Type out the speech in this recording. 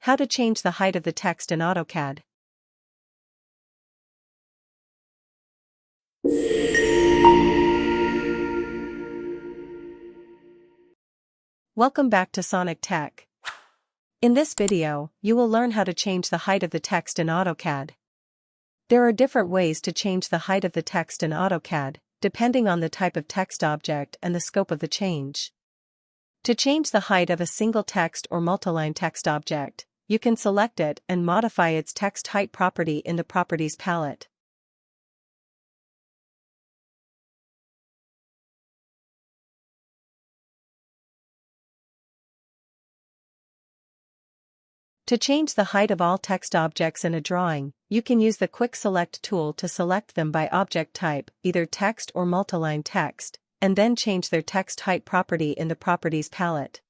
How to change the height of the text in AutoCAD. Welcome back to Sonic Tech. In this video, you will learn how to change the height of the text in AutoCAD. There are different ways to change the height of the text in AutoCAD, depending on the type of text object and the scope of the change. To change the height of a single text or multiline text object, you can select it and modify its text height property in the Properties palette. To change the height of all text objects in a drawing, you can use the Quick Select tool to select them by object type, either text or multiline text, and then change their text height property in the Properties palette.